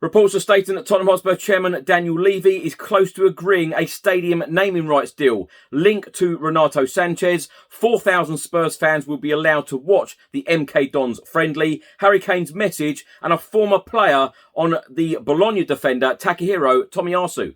Reports are stating that Tottenham Hotspur chairman Daniel Levy is close to agreeing a stadium naming rights deal linked to Renato Sanches. 4,000 Spurs fans will be allowed to watch the MK Dons friendly. Harry Kane's message and a former player on the Bologna defender Takahiro Tomiyasu.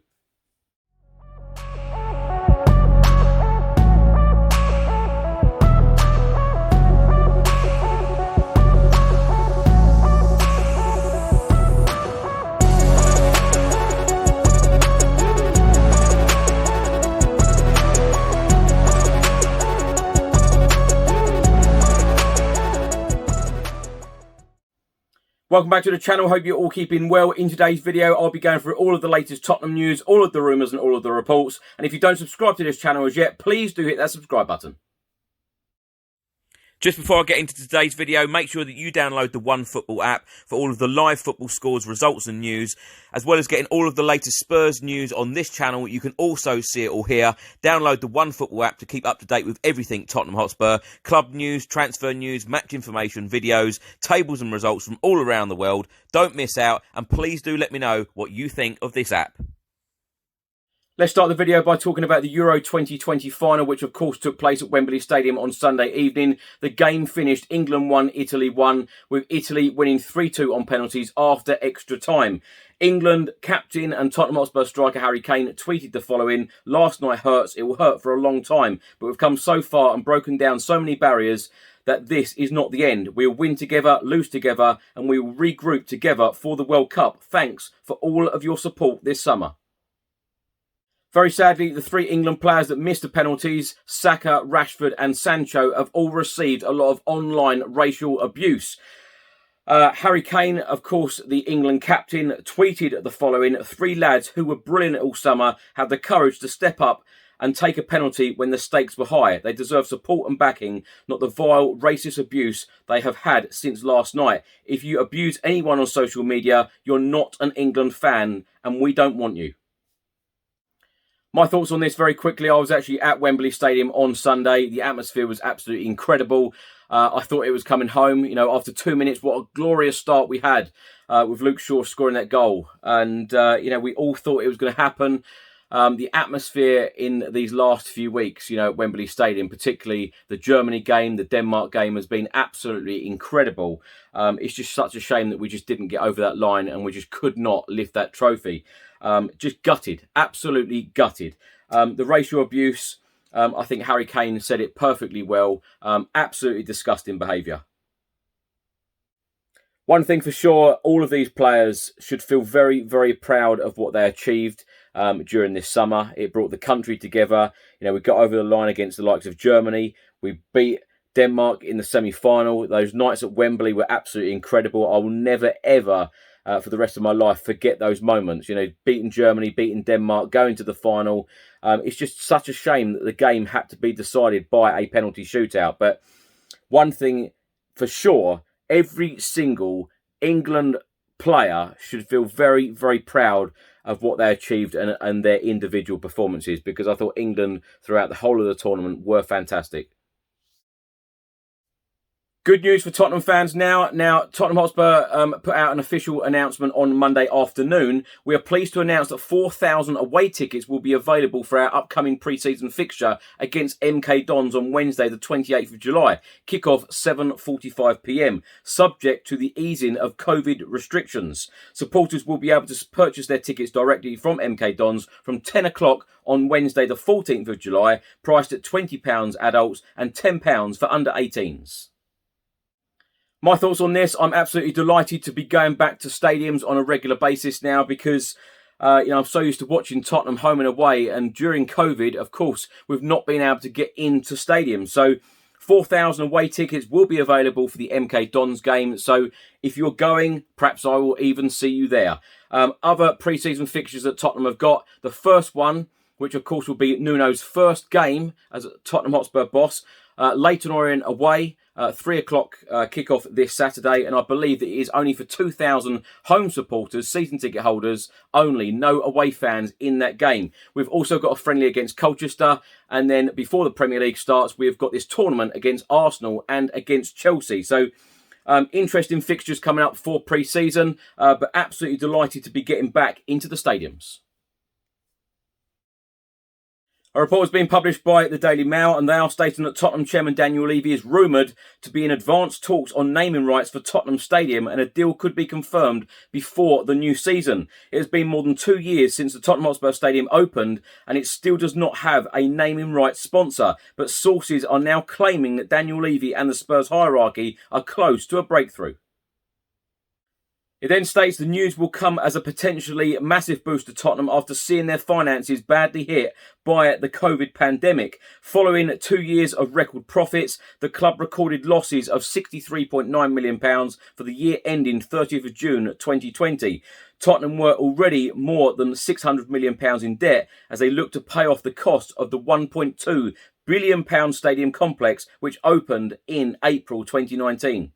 Welcome back to the channel. Hope you're all keeping well. In today's video, I'll be going through all of the latest Tottenham news, all of the rumours and all of the reports. And if you don't subscribe to this channel as yet, please do hit that subscribe button. Just before I get into today's video, make sure that you download the OneFootball app for all of the live football scores, results and news, as well as getting all of the latest Spurs news on this channel. You can also see it all here. Download the OneFootball app to keep up to date with everything Tottenham Hotspur, club news, transfer news, match information, videos, tables and results from all around the world. Don't miss out, and please do let me know what you think of this app. Let's start the video by talking about the Euro 2020 final, which of course took place at Wembley Stadium on Sunday evening. The game finished England 1, Italy 1, with Italy winning 3-2 on penalties after extra time. England captain and Tottenham Hotspur striker Harry Kane tweeted the following: "Last night hurts, it will hurt for a long time, but we've come so far and broken down so many barriers that this is not the end. We'll win together, lose together, and we will regroup together for the World Cup. Thanks for all of your support this summer." Very sadly, the three England players that missed the penalties, Saka, Rashford and Sancho, have all received a lot of online racial abuse. Harry Kane, of course, the England captain, tweeted the following: "Three lads who were brilliant all summer had the courage to step up and take a penalty when the stakes were high. They deserve support and backing, not the vile racist abuse they have had since last night. If you abuse anyone on social media, you're not an England fan and we don't want you." My thoughts on this very quickly. I was actually at Wembley Stadium on Sunday. The atmosphere was absolutely incredible. I thought it was coming home. You know, after 2 minutes, what a glorious start we had with Luke Shaw scoring that goal. And, you know, we all thought it was going to happen. The atmosphere in these last few weeks, you know, at Wembley Stadium, particularly the Germany game, the Denmark game, has been absolutely incredible. It's just such a shame that we just didn't get over that line and we just could not lift that trophy. Just gutted, absolutely gutted. The racial abuse, I think Harry Kane said it perfectly well. Absolutely disgusting behaviour. One thing for sure, all of these players should feel very, very proud of what they achieved during this summer. It brought the country together. You know, we got over the line against the likes of Germany. We beat Denmark in the semi-final. Those nights at Wembley were absolutely incredible. I will never, ever, for the rest of my life, forget those moments. You know, beating Germany, beating Denmark, going to the final. It's just such a shame that the game had to be decided by a penalty shootout. But one thing for sure, every single England player should feel very, very proud of what they achieved and their individual performances, because I thought England throughout the whole of the tournament were fantastic. Good news for Tottenham fans now. Now, Tottenham Hotspur put out an official announcement on Monday afternoon. We are pleased to announce that 4,000 away tickets will be available for our upcoming pre-season fixture against MK Dons on Wednesday, the 28th of July. Kickoff 7:45 p.m, subject to the easing of COVID restrictions. Supporters will be able to purchase their tickets directly from MK Dons from 10 o'clock on Wednesday, the 14th of July, priced at £20 adults and £10 for under 18s. My thoughts on this: I'm absolutely delighted to be going back to stadiums on a regular basis now, because you know, I'm so used to watching Tottenham home and away, and during COVID, of course, we've not been able to get into stadiums. So 4,000 away tickets will be available for the MK Dons game. So if you're going, perhaps I will even see you there. Other pre-season fixtures that Tottenham have got: the first one, which of course will be Nuno's first game as a Tottenham Hotspur boss, Leyton Orient away. 3 o'clock kickoff this Saturday, and I believe that it is only for 2,000 home supporters, season ticket holders only, no away fans in that game. We've also got a friendly against Colchester, and then before the Premier League starts, we've got this tournament against Arsenal and against Chelsea. So Interesting fixtures coming up for pre-season, but absolutely delighted to be getting back into the stadiums. A report has been published by the Daily Mail, and they are stating that Tottenham chairman Daniel Levy is rumoured to be in advanced talks on naming rights for Tottenham Stadium, and a deal could be confirmed before the new season. It has been more than 2 years since the Tottenham Hotspur Stadium opened, and it still does not have a naming rights sponsor, but sources are now claiming that Daniel Levy and the Spurs hierarchy are close to a breakthrough. It then states the news will come as a potentially massive boost to Tottenham after seeing their finances badly hit by the COVID pandemic. Following 2 years of record profits, the club recorded losses of £63.9 million for the year ending 30th of June 2020. Tottenham were already more than £600 million in debt as they look to pay off the cost of the £1.2 billion stadium complex, which opened in April 2019.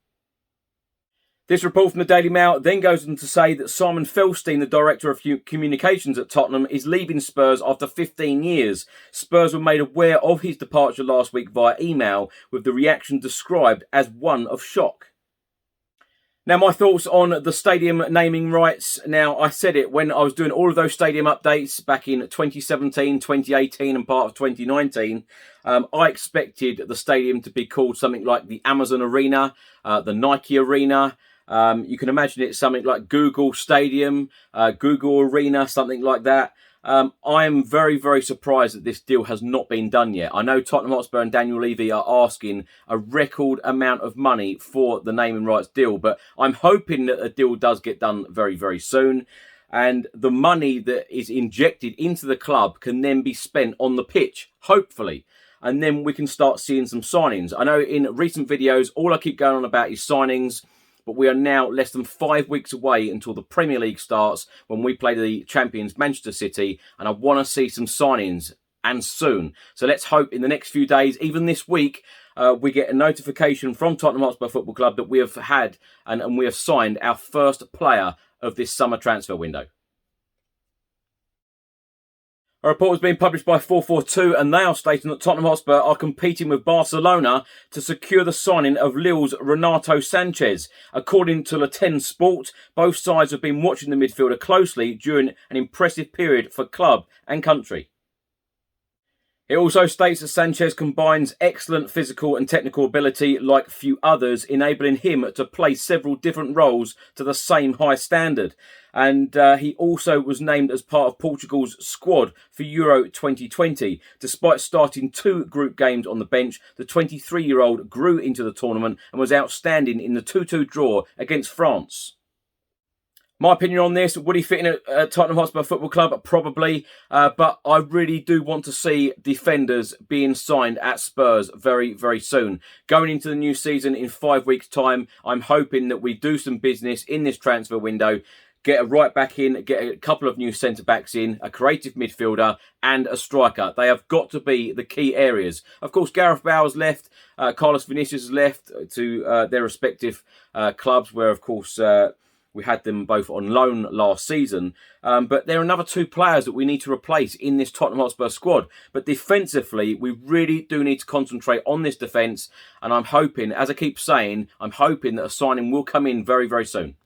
This report from the Daily Mail then goes on to say that Simon Felstein, the Director of Communications at Tottenham, is leaving Spurs after 15 years. Spurs were made aware of his departure last week via email, with the reaction described as one of shock. Now, my thoughts on the stadium naming rights. Now, I said it when I was doing all of those stadium updates back in 2017, 2018 and part of 2019. I expected the stadium to be called something like the Amazon Arena, the Nike Arena. You can imagine it's something like Google Stadium, Google Arena, something like that. I am very, very surprised that this deal has not been done yet. I know Tottenham Hotspur and Daniel Levy are asking a record amount of money for the naming rights deal, but I'm hoping that a deal does get done very, very soon. And the money that is injected into the club can then be spent on the pitch, hopefully. And then we can start seeing some signings. I know in recent videos, all I keep going on about is signings. But we are now less than 5 weeks away until the Premier League starts, when we play the champions Manchester City, and I want to see some signings, and soon. So let's hope in the next few days, even this week, we get a notification from Tottenham Hotspur Football Club that we have had and we have signed our first player of this summer transfer window. A report has been published by 442, and they are stating that Tottenham Hotspur are competing with Barcelona to secure the signing of Lille's Renato Sanches. According to Le 10 Sport, both sides have been watching the midfielder closely during an impressive period for club and country. It also states that Sanches combines excellent physical and technical ability like few others, enabling him to play several different roles to the same high standard. And he also was named as part of Portugal's squad for Euro 2020. Despite starting 2 group games on the bench, the 23-year-old grew into the tournament and was outstanding in the 2-2 draw against France. My opinion on this, would he fit in at Tottenham Hotspur Football Club? Probably. But I really do want to see defenders being signed at Spurs very, very soon. Going into the new season in 5 weeks' time, I'm hoping that we do some business in this transfer window, get a right back in, get a couple of new centre-backs in, a creative midfielder and a striker. They have got to be the key areas. Of course, Gareth Bale's left, Carlos Vinicius has left to their respective clubs, where, of course, we had them both on loan last season. But there are another 2 players that we need to replace in this Tottenham Hotspur squad. But defensively, we really do need to concentrate on this defence. And I'm hoping, as I keep saying, I'm hoping that a signing will come in very, very soon.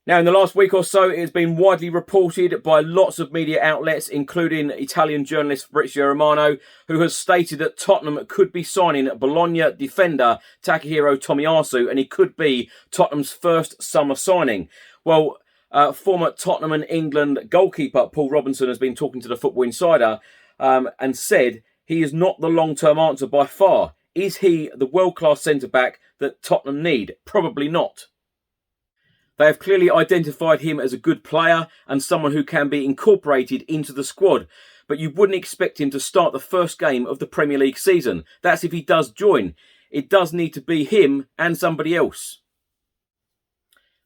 Now, in the last week or so, it has been widely reported by lots of media outlets, including Italian journalist Fabrizio Romano, who has stated that Tottenham could be signing Bologna defender Takahiro Tomiyasu, and he could be Tottenham's first summer signing. Well, former Tottenham and England goalkeeper Paul Robinson has been talking to the Football Insider and said he is not the long-term answer by far. Is he the world-class centre-back that Tottenham need? Probably not. They have clearly identified him as a good player and someone who can be incorporated into the squad. But you wouldn't expect him to start the first game of the Premier League season. That's if he does join. It does need to be him and somebody else.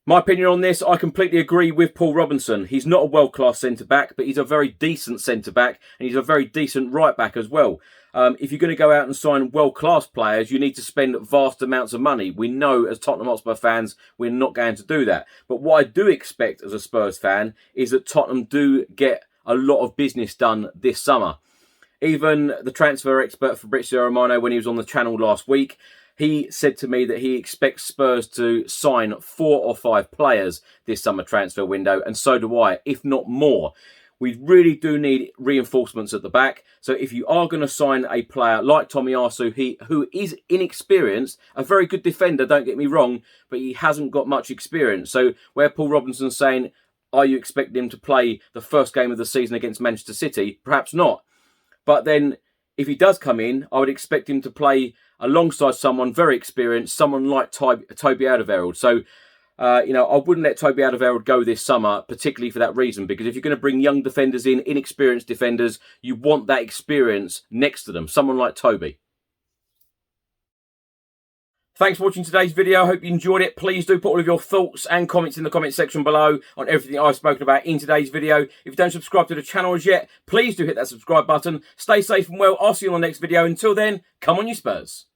My opinion on this, I completely agree with Paul Robinson. He's not a world-class centre-back, but he's a very decent centre-back, and he's a very decent right-back as well. If you're going to go out and sign world-class players, you need to spend vast amounts of money. We know as Tottenham Hotspur fans, we're not going to do that. But what I do expect as a Spurs fan is that Tottenham do get a lot of business done this summer. Even the transfer expert Fabrizio Romano, when he was on the channel last week, he said to me that he expects Spurs to sign 4 or 5 players this summer transfer window, and so do I, if not more. We really do need reinforcements at the back. So if you are going to sign a player like Tomiyasu, who is inexperienced, a very good defender, don't get me wrong, but he hasn't got much experience. So where Paul Robinson's saying, are you expecting him to play the first game of the season against Manchester City? Perhaps not. But then if he does come in, I would expect him to play alongside someone very experienced, someone like Toby Alderweireld. So I wouldn't let Toby Alderweireld go this summer, particularly for that reason, because if you're going to bring young defenders in, inexperienced defenders, you want that experience next to them, someone like Toby. Thanks for watching today's video. I hope you enjoyed it. Please do put all of your thoughts and comments in the comment section below on everything I've spoken about in today's video. If you don't subscribe to the channel as yet, please do hit that subscribe button. Stay safe and well. I'll see you on the next video. Until then, come on you Spurs.